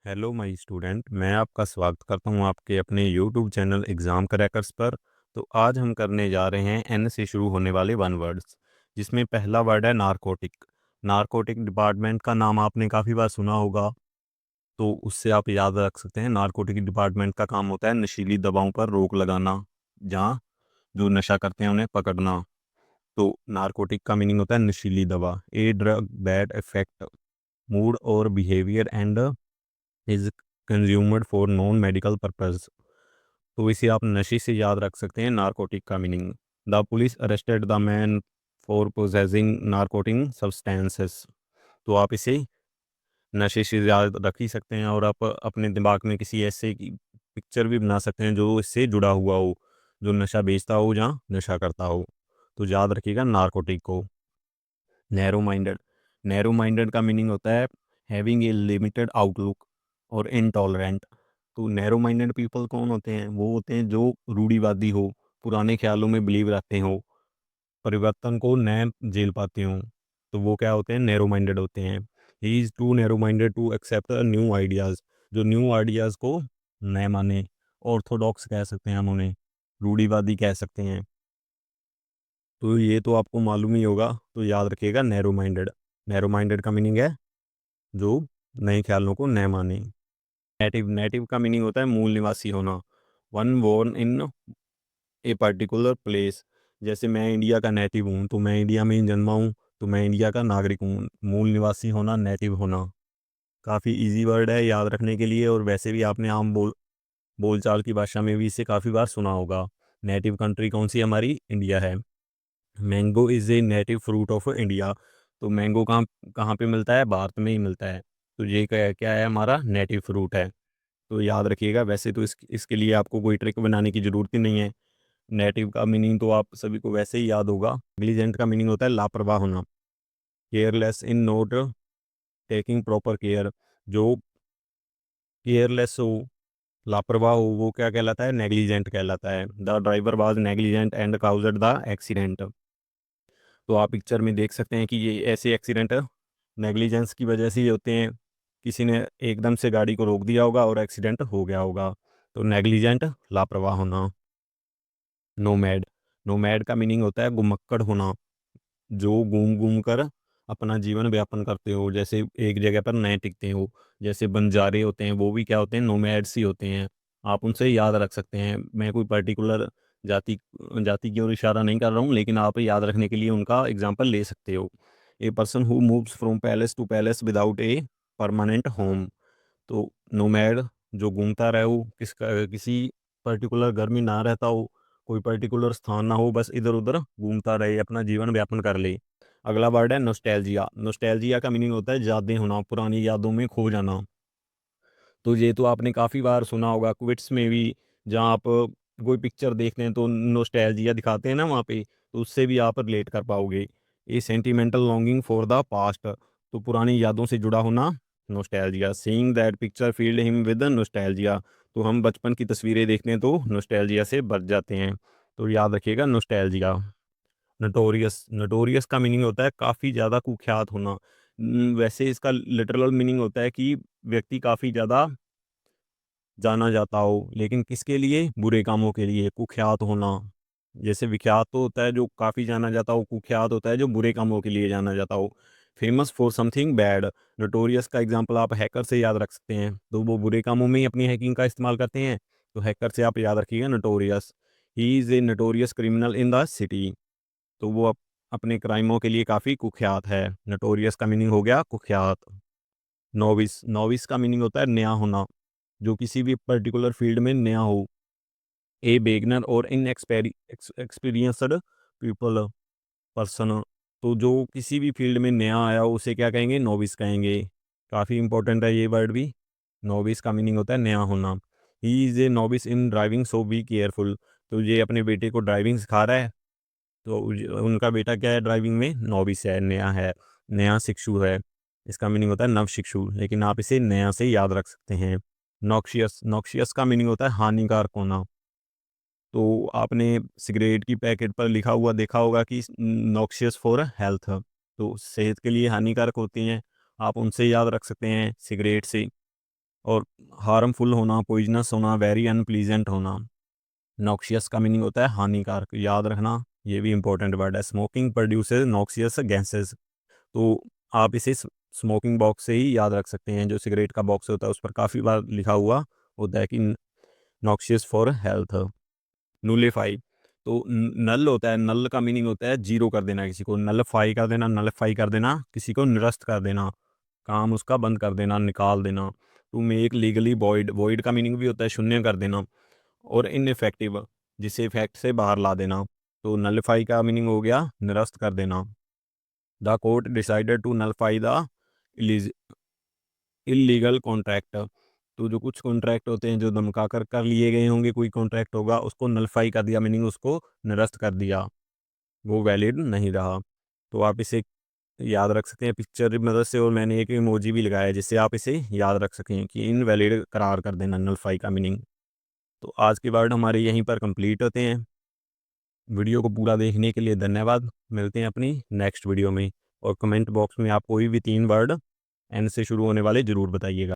Hello my student, मैं आपका स्वागत करता हूं आपके अपने यूट्यूब चैनल एग्ज़ाम क्रैकर्स पर। तो आज हम करने जा रहे हैं एन से शुरू होने वाले वन वर्ड्स, जिसमें पहला वर्ड है नारकोटिक। नारकोटिक डिपार्टमेंट का नाम आपने काफ़ी बार सुना होगा, तो उससे आप याद रख सकते हैं। नारकोटिक डिपार्टमेंट का काम होता है नशीली दवाओं पर रोक लगाना, जहाँ जो नशा करते हैं उन्हें पकड़ना। तो नारकोटिक का मीनिंग होता है नशीली दवा, a drug that affect mood और behaviour and is consumed for non medical purpose. तो इसे आप नशे से याद रख सकते हैं। नारकोटिक का meaning, the police arrested the man for possessing narcotic substances. तो आप इसे नशे से याद रख ही सकते हैं, और आप अपने दिमाग में किसी ऐसे की पिक्चर भी बना सकते हैं जो इससे जुड़ा हुआ हो, जो नशा बेचता हो, जहाँ नशा करता हो। तो याद रखिएगा नारकोटिक को। नैरो माइंडेड, नैरो माइंडेड का मीनिंग होता है हैविंग ए लिमिटेड आउटलुक और इनटॉलरेंट। तो नैरो माइंडेड पीपल कौन होते हैं? वो होते हैं जो रूढ़िवादी हो, पुराने ख्यालों में बिलीव रखते हो, परिवर्तन को न झेल पाते हो। तो वो क्या होते हैं? नैरो माइंडेड होते हैं। He is too narrow minded to accept new ideas, जो न्यू आइडियाज़ को न माने। ऑर्थोडॉक्स कह सकते हैं हम उन्हें, रूढ़िवादी कह सकते हैं। तो ये तो आपको मालूम ही होगा, तो याद रखिएगा नैरो माइंडेड। नैरो माइंडेड का मीनिंग है जो नए ख्यालों को न माने। नेटिव, नेटिव का मीनिंग होता है मूल निवासी होना, one born in a particular place. जैसे मैं इंडिया का नेटिव हूँ, तो मैं इंडिया में ही जन्मा हूँ, तो मैं इंडिया का नागरिक हूँ। मूल निवासी होना, नेटिव होना। काफ़ी इजी वर्ड है याद रखने के लिए, और वैसे भी आपने आम बोलचाल की भाषा में भी इसे काफ़ी बार सुना होगा। नेटिव कंट्री कौन सी हमारी? इंडिया है। Mango is a native fruit of India. तो मैंगो कहाँ कहाँ पे मिलता है? भारत में ही मिलता है। तो ये क्या क्या है? हमारा नेटिव फ्रूट है। तो याद रखिएगा। वैसे तो इसके लिए आपको कोई ट्रिक बनाने की ज़रूरत ही नहीं है। नेटिव का मीनिंग तो आप सभी को वैसे ही याद होगा। नेग्लिजेंट का मीनिंग होता है लापरवाह होना, careless in not taking proper care. जो केयरलेस हो, लापरवाह हो, वो क्या कहलाता है? नेग्लिजेंट कहलाता है। The driver was negligent and caused the accident. तो आप पिक्चर में देख सकते हैं कि ये ऐसे एक्सीडेंट नेग्लिजेंस की वजह से ही होते हैं। किसी ने एकदम से गाड़ी को रोक दिया होगा और एक्सीडेंट हो गया होगा। तो नेग्लिजेंट, लापरवाह होना। नोमैड, नोमैड का मीनिंग होता है घुमक्कड़ होना, जो घूम घूम कर अपना जीवन व्यापन करते हो, जैसे एक जगह पर नहीं टिकते हो। जैसे बंजारे होते हैं, वो भी क्या होते हैं? नोमैड्स ही होते हैं। आप उनसे याद रख सकते हैं। मैं कोई पर्टिकुलर जाति जाति की ओर इशारा नहीं कर रहा हूँ, लेकिन आप याद रखने के लिए उनका एग्जाम्पल ले सकते हो। A person who moves from palace to palace without a permanent home. तो नोमैड जो घूमता रहे हो, किसी पर्टिकुलर घर में ना रहता हो, कोई पर्टिकुलर स्थान ना हो, बस इधर उधर घूमता रहे, अपना जीवन व्यापन कर ले। अगला वर्ड है नोस्टैल्जिया। नोस्टैल्जिया का मीनिंग होता है यादें होना, पुरानी यादों में खो जाना। तो ये तो आपने काफ़ी बार सुना होगा क्विट्स में भी, जहाँ आप कोई पिक्चर देखते हैं तो नोस्टैल्जिया दिखाते हैं ना वहाँ पे, तो उससे भी आप रिलेट कर पाओगे। A sentimental longing for the past, तो पुरानी यादों से जुड़ा होना, nostalgia. Seeing that picture filled him with nostalgia, तो हम बचपन की तस्वीरें देखते हैं तो नोस्टैल्जिया से भर जाते हैं। तो याद रखिएगा नोस्टैल्जिया। नटोरियस, नटोरियस का मीनिंग होता है काफ़ी ज़्यादा कुख्यात होना। वैसे इसका लिटरल मीनिंग होता है कि व्यक्ति काफ़ी ज़्यादा जाना जाता हो, लेकिन किसके लिए? बुरे कामों के लिए। कुख्यात होना, जैसे विख्यात तो होता है जो काफ़ी जाना जाता हो, कुख्यात होता है जो बुरे कामों के लिए जाना जाता हो। Famous for something bad, notorious का एग्जांपल आप हैकर से याद रख सकते हैं, तो वो बुरे कामों में ही अपनी हैकिंग का इस्तेमाल करते हैं। तो हैकर से आप याद रखिएगा notorious. He is a notorious criminal in the city. तो वो अपने क्राइमों के लिए काफ़ी कुख्यात है। नोटोरियस का मीनिंग हो गया कुख्यात। नोविस, नोविस का मीनिंग होता है नया होना, जो किसी भी पर्टिकुलर फील्ड में नया हो। ए बेगनर और इन एक्सपीरियंसड पीपल पर्सन, तो जो किसी भी फील्ड में नया आया हो उसे क्या कहेंगे? नोविस कहेंगे। काफ़ी इंपॉर्टेंट है ये वर्ड भी। नोविस का मीनिंग होता है नया होना। He is a novice in driving so be careful, तो ये अपने बेटे को ड्राइविंग सिखा रहा है। तो उनका बेटा क्या है? ड्राइविंग में नोविस है, नया है, नया शिक्षु है। इसका मीनिंग होता है नव शिक्षु, लेकिन आप इसे नया से याद रख सकते हैं। नॉक्शियस, नॉक्शियस का मीनिंग होता है हानिकारक होना। तो आपने सिगरेट की पैकेट पर लिखा हुआ देखा होगा कि नॉक्शियस फॉर हेल्थ, तो सेहत के लिए हानिकारक होती हैं। आप उनसे याद रख सकते हैं, सिगरेट से। और हार्मफुल होना, पॉइजनस होना, वेरी अनप्लीजेंट होना। नॉक्सियस का मीनिंग होता है हानिकारक, याद रखना, ये भी इंपॉर्टेंट वर्ड है। स्मोकिंग प्रोड्यूसेस नॉक्सियस गैसेस, तो आप इसे स्मोकिंग बॉक्स से ही याद रख सकते हैं। जो सिगरेट का बॉक्स होता है उस पर काफ़ी बार लिखा हुआ होता है कि नॉक्सियस फॉर हेल्थ। नूलीफाई, तो नल होता है, नल का मीनिंग होता है जीरो कर देना किसी को, नलफाई कर देना, नलफाई कर देना किसी को निरस्त कर देना, काम उसका बंद कर देना, निकाल देना। To make legally void, void का मीनिंग भी होता है शून्य कर देना। और इनइफेक्टिव, जिसे इफेक्ट से बाहर ला देना, तो नलिफाई का मीनिंग हो गया निरस्त कर देना। The court decided to nullify the illegal contract, तो जो कुछ कॉन्ट्रैक्ट होते हैं जो धमका कर लिए गए होंगे, कोई कॉन्ट्रैक्ट होगा उसको नलिफाई कर दिया, मीनिंग उसको निरस्त कर दिया, वो वैलिड नहीं रहा। तो आप इसे याद रख सकते हैं पिक्चर की मदद से, और मैंने एक इमोजी भी लगाया है जिससे आप इसे याद रख सकें कि इनवैलिड करार कर देना, नलिफाई का मीनिंग। तो आज के वर्ड हमारे यहीं पर कंप्लीट होते हैं। वीडियो को पूरा देखने के लिए धन्यवाद। मिलते हैं अपनी नेक्स्ट वीडियो में, और कमेंट बॉक्स में आप कोई भी 3 वर्ड एन से शुरू होने वाले ज़रूर बताइएगा।